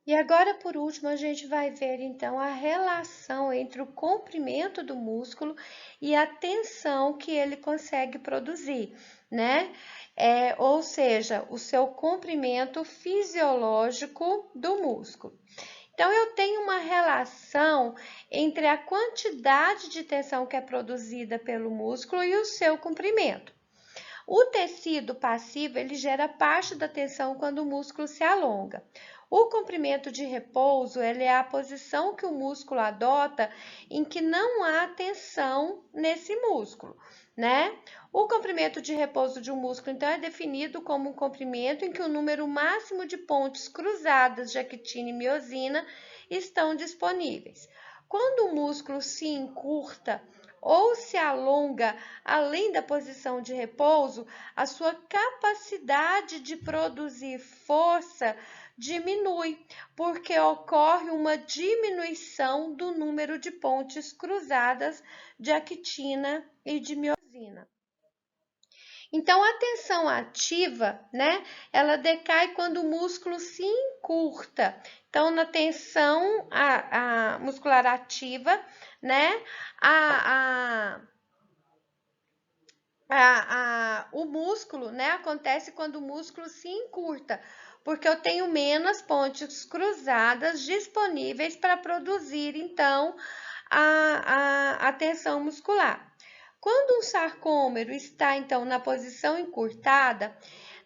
E agora, por último, a gente vai ver então a relação entre o comprimento do músculo e a tensão que ele consegue produzir, né? Ou seja, o seu comprimento fisiológico do músculo. Então, eu tenho uma relação entre a quantidade de tensão que é produzida pelo músculo e o seu comprimento. O tecido passivo, ele gera parte da tensão quando o músculo se alonga. O comprimento de repouso, ele é a posição que o músculo adota em que não há tensão nesse músculo, né? O comprimento de repouso de um músculo, então, é definido como um comprimento em que o número máximo de pontes cruzadas de actina e miosina estão disponíveis. Quando o músculo se encurta ou se alonga além da posição de repouso, a sua capacidade de produzir força diminui, porque ocorre uma diminuição do número de pontes cruzadas de actina e de miosina. Então, a tensão ativa, né, ela decai quando o músculo se encurta. Então, na tensão a muscular ativa, né, a, o músculo, né, acontece quando o músculo se encurta, porque eu tenho menos pontes cruzadas disponíveis para produzir, então, a tensão muscular. Quando um sarcômero está, então, na posição encurtada,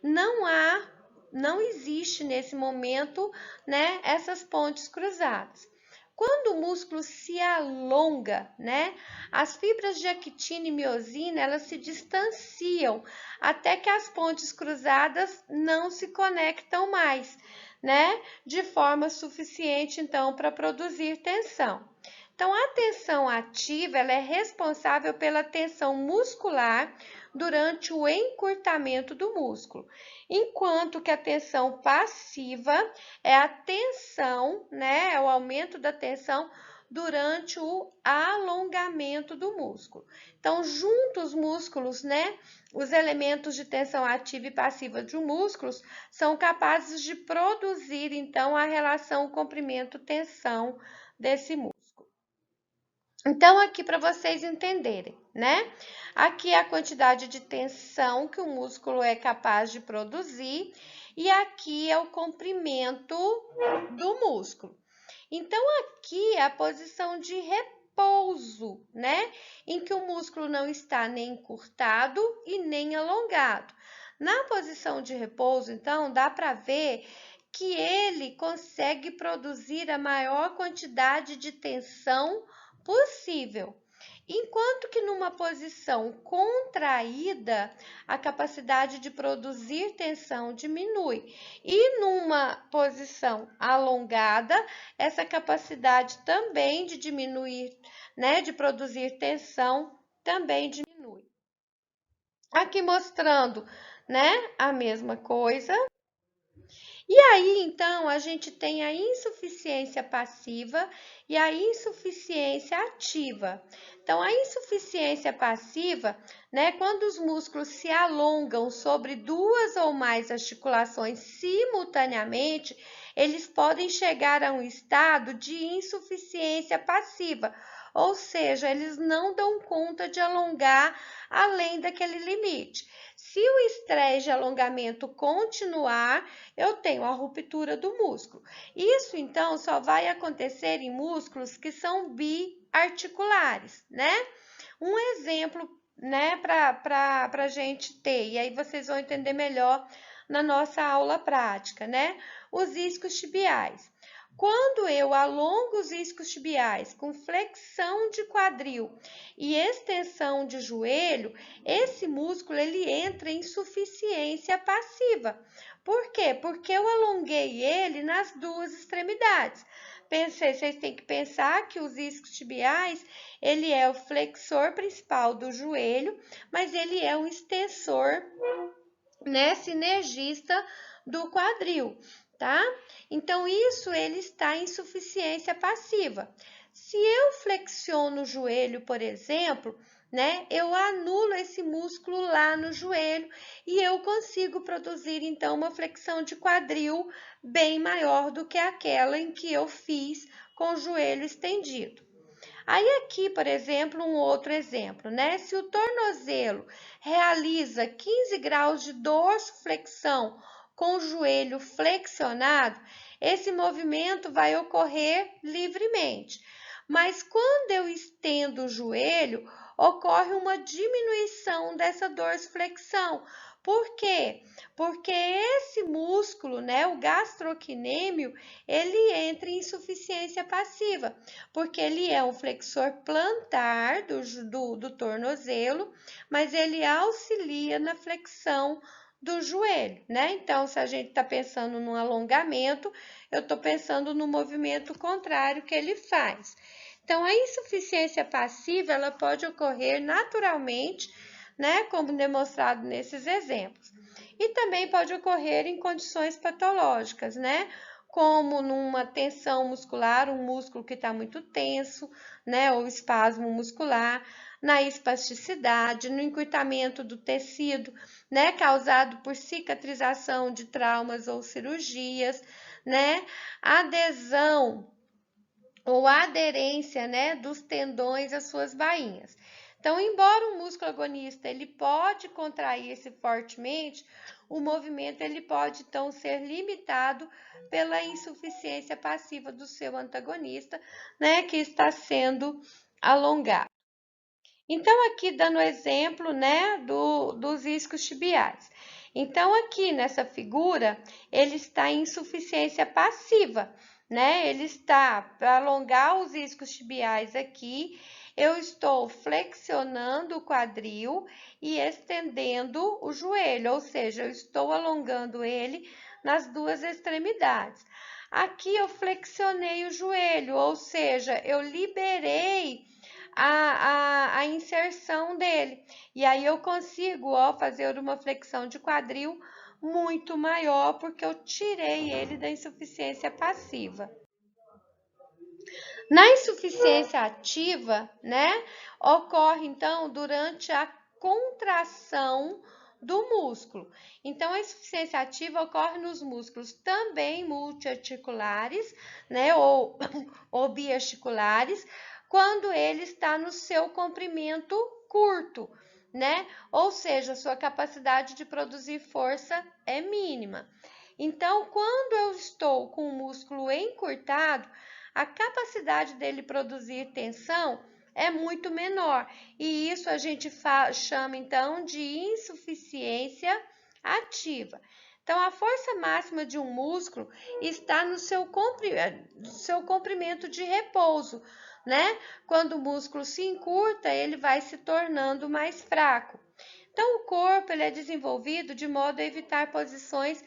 não existe nesse momento, né, essas pontes cruzadas. Quando o músculo se alonga, né, as fibras de actina e miosina, elas se distanciam até que as pontes cruzadas não se conectam mais, né, de forma suficiente, então, para produzir tensão. Então, a tensão ativa, ela é responsável pela tensão muscular durante o encurtamento do músculo, enquanto que a tensão passiva é a tensão, né, é o aumento da tensão durante o alongamento do músculo. Então, juntos os músculos, né, os elementos de tensão ativa e passiva de um músculo são capazes de produzir, então, a relação comprimento-tensão desse músculo. Então, aqui para vocês entenderem, né? Aqui é a quantidade de tensão que o músculo é capaz de produzir e aqui é o comprimento do músculo. Então, aqui é a posição de repouso, né? Em que o músculo não está nem encurtado e nem alongado. Na posição de repouso, então, dá para ver que ele consegue produzir a maior quantidade de tensão possível. Enquanto que numa posição contraída, a capacidade de produzir tensão diminui. E numa posição alongada, essa capacidade também de diminuir, né, de produzir tensão também diminui. Aqui mostrando, né, a mesma coisa. E aí, então, a gente tem a insuficiência passiva e a insuficiência ativa. Então, a insuficiência passiva, né, quando os músculos se alongam sobre duas ou mais articulações simultaneamente, eles podem chegar a um estado de insuficiência passiva, ou seja, eles não dão conta de alongar além daquele limite. Se o estresse de alongamento continuar, eu tenho a ruptura do músculo. Isso, então, só vai acontecer em músculos que são biarticulares, né? Um exemplo, né, para a gente ter, e aí vocês vão entender melhor na nossa aula prática, né? Os isquios tibiais. Quando eu alongo os isquios tibiais com flexão de quadril e extensão de joelho, esse músculo ele entra em insuficiência passiva. Por quê? Porque eu alonguei ele nas duas extremidades. Vocês têm que pensar que os isquios tibiais, ele é o flexor principal do joelho, mas ele é um extensor, né, sinergista do quadril, tá? Então, isso ele está em insuficiência passiva. Se eu flexiono o joelho, por exemplo, né, eu anulo esse músculo lá no joelho e eu consigo produzir então uma flexão de quadril bem maior do que aquela em que eu fiz com o joelho estendido. Aí aqui, por exemplo, um outro exemplo, né? Se o tornozelo realiza 15 graus de dorsiflexão com o joelho flexionado, esse movimento vai ocorrer livremente. Mas quando eu estendo o joelho, ocorre uma diminuição dessa dorsiflexão. Por quê? Porque esse músculo, né, o gastrocnêmio, ele entra em insuficiência passiva, porque ele é um flexor plantar do tornozelo, mas ele auxilia na flexão do joelho, né? Então, se a gente está pensando num alongamento, eu estou pensando no movimento contrário que ele faz. Então, a insuficiência passiva, ela pode ocorrer naturalmente, né? Como demonstrado nesses exemplos. E também pode ocorrer em condições patológicas, né? Como numa tensão muscular, um músculo que está muito tenso, né? Ou espasmo muscular, na espasticidade, no encurtamento do tecido, né? Causado por cicatrização de traumas ou cirurgias, né? Adesão ou aderência, né, dos tendões às suas bainhas. Então, embora o músculo agonista ele pode contrair-se fortemente, o movimento ele pode então ser limitado pela insuficiência passiva do seu antagonista, né, que está sendo alongado. Então, aqui dando exemplo, né, dos isquios tibiais. Então, aqui nessa figura, ele está em insuficiência passiva, né? Ele está, para alongar os isquios tibiais aqui, eu estou flexionando o quadril e estendendo o joelho, ou seja, eu estou alongando ele nas duas extremidades. Aqui eu flexionei o joelho, ou seja, eu liberei a inserção dele. E aí eu consigo, ó, fazer uma flexão de quadril muito maior, porque eu tirei ele da insuficiência passiva. Na insuficiência ativa, né, ocorre então durante a contração do músculo. Então, a insuficiência ativa ocorre nos músculos também multiarticulares, né, ou biarticulares, quando ele está no seu comprimento curto, né? Ou seja, sua capacidade de produzir força é mínima. Então, quando eu estou com o músculo encurtado, a capacidade dele produzir tensão é muito menor, e isso a gente chama então de insuficiência ativa. Então, a força máxima de um músculo está no seu comprimento de repouso, né? Quando o músculo se encurta, ele vai se tornando mais fraco. Então, o corpo ele é desenvolvido de modo a evitar posições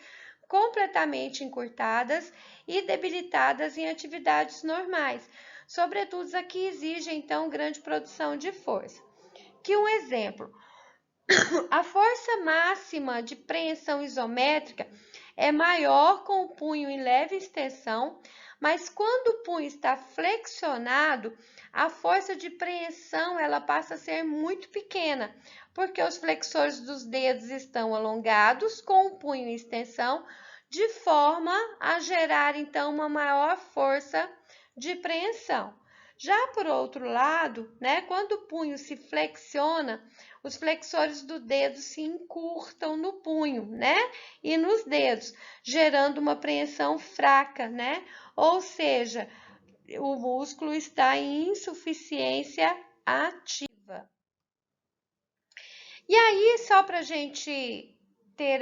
completamente encurtadas e debilitadas em atividades normais, sobretudo as que exigem, então, grande produção de força. Que um exemplo, a força máxima de preensão isométrica é maior com o punho em leve extensão, mas quando o punho está flexionado, a força de preensão ela passa a ser muito pequena, porque os flexores dos dedos estão alongados com o punho em extensão, de forma a gerar então uma maior força de preensão. Já por outro lado, né, quando o punho se flexiona, os flexores do dedo se encurtam no punho, né, e nos dedos, gerando uma preensão fraca, né, ou seja, o músculo está em insuficiência ativa. E aí, só para a gente ter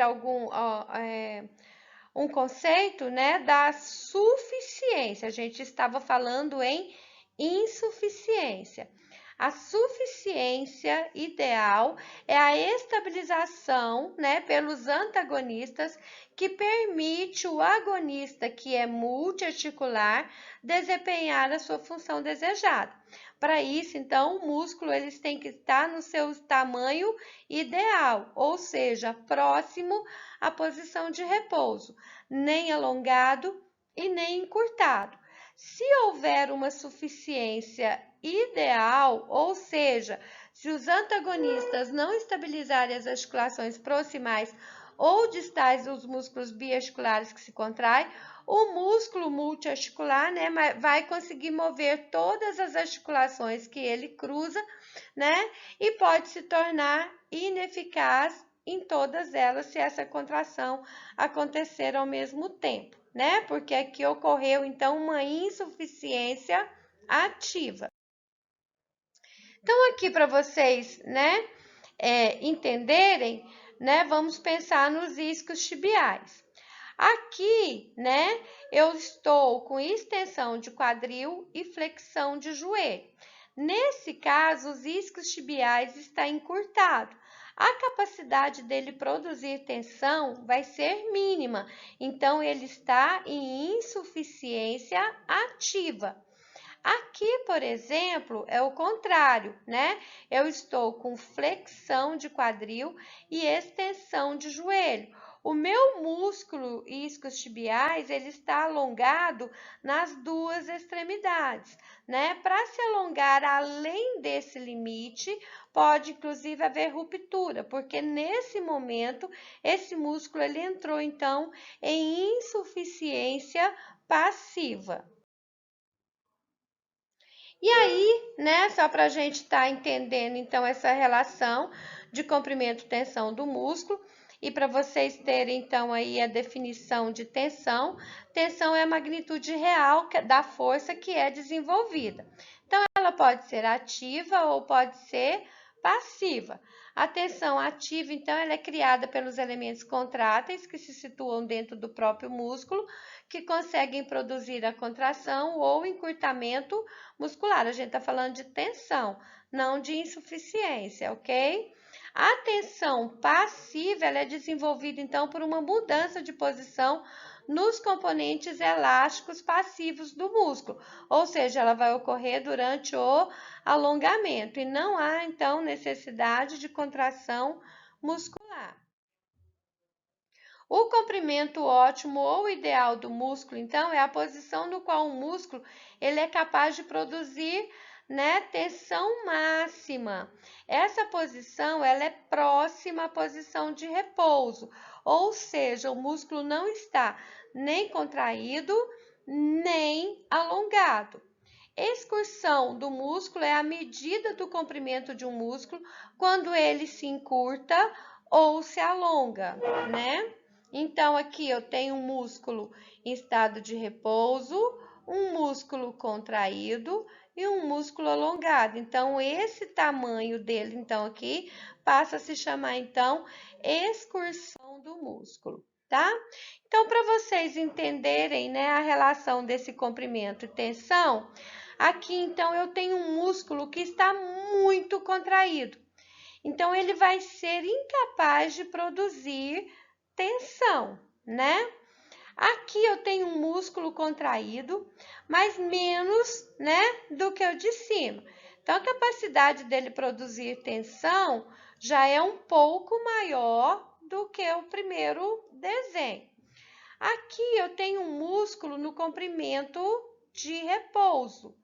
um conceito, né, da suficiência. A gente estava falando em insuficiência. A suficiência ideal é a estabilização, né, pelos antagonistas que permite o agonista, que é multiarticular, desempenhar a sua função desejada. Para isso, então, o músculo eles têm que estar no seu tamanho ideal, ou seja, próximo à posição de repouso, nem alongado e nem encurtado. Se houver uma suficiência ideal, ou seja, se os antagonistas não estabilizarem as articulações proximais ou distais dos músculos biarticulares que se contraem, o músculo multiarticular, né, vai conseguir mover todas as articulações que ele cruza, né, e pode se tornar ineficaz em todas elas se essa contração acontecer ao mesmo tempo, né? Porque aqui ocorreu então uma insuficiência ativa. Então aqui para vocês, né, entenderem, né, vamos pensar nos isquios tibiais. Aqui, né, eu estou com extensão de quadril e flexão de joelho. Nesse caso, os isquios tibiais está encurtado. A capacidade dele produzir tensão vai ser mínima, então ele está em insuficiência ativa. Aqui, por exemplo, é o contrário, né? Eu estou com flexão de quadril e extensão de joelho. O meu músculo isquiotibiais, ele está alongado nas duas extremidades, né? Para se alongar além desse limite, pode inclusive haver ruptura, porque nesse momento esse músculo ele entrou então em insuficiência passiva. E aí, né, só para a gente estar entendendo então essa relação de comprimento e tensão do músculo, e para vocês terem então aí a definição de tensão, tensão é a magnitude real da força que é desenvolvida. Então, ela pode ser ativa ou pode ser passiva. A tensão ativa, então, ela é criada pelos elementos contráteis que se situam dentro do próprio músculo, que conseguem produzir a contração ou encurtamento muscular. A gente está falando de tensão, não de insuficiência, ok? A tensão passiva ela é desenvolvida, então, por uma mudança de posição nos componentes elásticos passivos do músculo, ou seja, ela vai ocorrer durante o alongamento e não há, então, necessidade de contração muscular. O comprimento ótimo ou ideal do músculo, então, é a posição no qual o músculo ele é capaz de produzir, né, tensão máxima. Essa posição ela é próxima à posição de repouso, ou seja, o músculo não está nem contraído, nem alongado. Excursão do músculo é a medida do comprimento de um músculo quando ele se encurta ou se alonga, né? Então, aqui eu tenho um músculo em estado de repouso, um músculo contraído e um músculo alongado. Então, esse tamanho dele, então, aqui, passa a se chamar, então, excursão do músculo, tá? Então, para vocês entenderem, né, a relação desse comprimento e tensão, aqui, então, eu tenho um músculo que está muito contraído. Então, ele vai ser incapaz de produzir tensão, né? Aqui eu tenho um músculo contraído, mas menos, né, do que o de cima. Então, a capacidade dele produzir tensão já é um pouco maior do que o primeiro desenho. Aqui eu tenho um músculo no comprimento de repouso.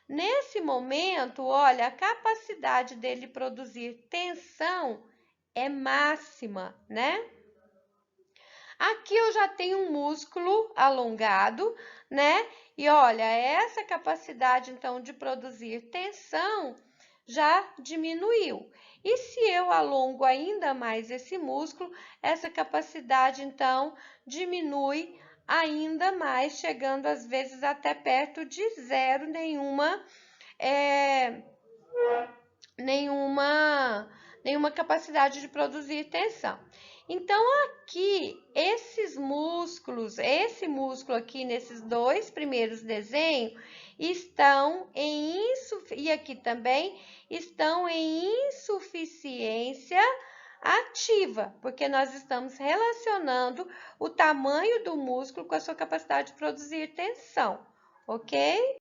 Nesse momento, olha, a capacidade dele produzir tensão é máxima, né? Aqui eu já tenho um músculo alongado, né? E olha, essa capacidade, então, de produzir tensão já diminuiu. E se eu alongo ainda mais esse músculo, essa capacidade, então, diminui ainda mais, chegando às vezes até perto de zero, nenhuma capacidade de produzir tensão. Então, aqui, esses músculos, esse músculo aqui nesses dois primeiros desenhos, estão e aqui também, estão em insuficiência ativa, porque nós estamos relacionando o tamanho do músculo com a sua capacidade de produzir tensão, ok?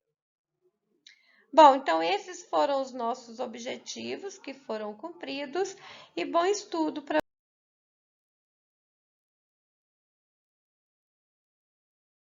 Bom, então esses foram os nossos objetivos que foram cumpridos e bom estudo para